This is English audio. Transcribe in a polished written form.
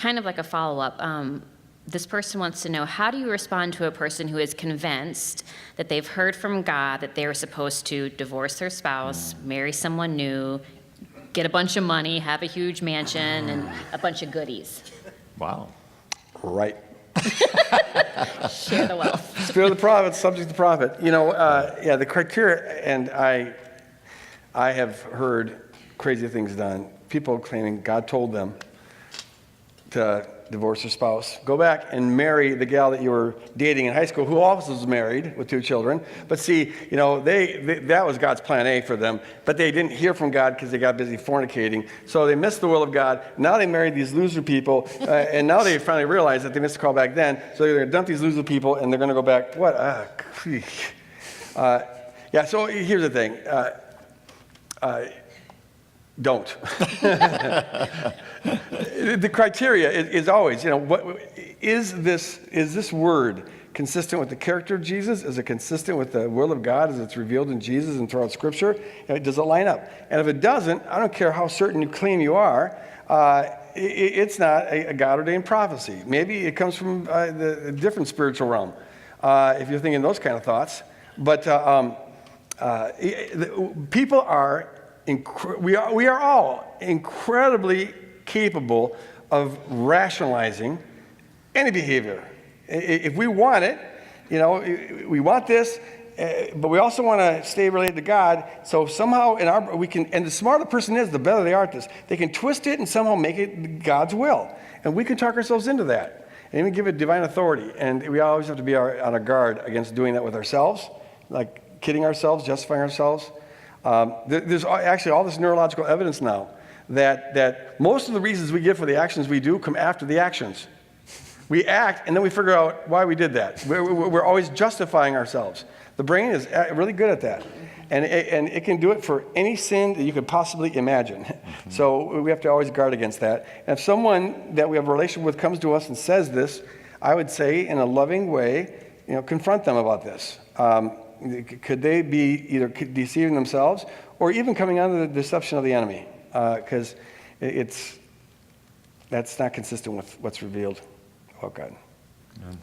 kind of like a follow-up. This person wants to know, how do you respond to a person who is convinced that they've heard from God that they were supposed to divorce their spouse, marry someone new, get a bunch of money, have a huge mansion, and a bunch of goodies? Wow. Right. Share the wealth. Spirit of the prophet, subject to prophet. The criteria, and I have heard crazy things done. People claiming God told them to divorce their spouse. Go back and marry the gal that you were dating in high school, who also was married with 2 children. But see, that was God's plan A for them. But they didn't hear from God because they got busy fornicating. So they missed the will of God. Now they married these loser people, and now they finally realized that they missed the call back then. So they're going to dump these loser people, and they're going to go back. What? So here's the thing. Don't. The criteria is always, what is this word consistent with the character of Jesus? Is it consistent with the will of God as it's revealed in Jesus and throughout Scripture? Does it line up? And if it doesn't, I don't care how certain you claim you are, it's not a God-ordained prophecy. Maybe it comes from a different spiritual realm, if you're thinking those kind of thoughts. But people are... We are all incredibly capable of rationalizing any behavior. If we want it, we want this, but we also want to stay related to God. So somehow we can, and the smarter the person is, the better they are at this. They can twist it and somehow make it God's will, and we can talk ourselves into that, and even give it divine authority. And we always have to be on our guard against doing that with ourselves, like kidding ourselves, justifying ourselves. There's actually all this neurological evidence now that most of the reasons we give for the actions we do come after the actions. We act, and then we figure out why we did that. We're always justifying ourselves. The brain is really good at that. And it can do it for any sin that you could possibly imagine. So we have to always guard against that. And if someone that we have a relationship with comes to us and says this, I would say in a loving way, confront them about this. Could they be either deceiving themselves or even coming under the deception of the enemy? Because that's not consistent with what's revealed about God. Amen.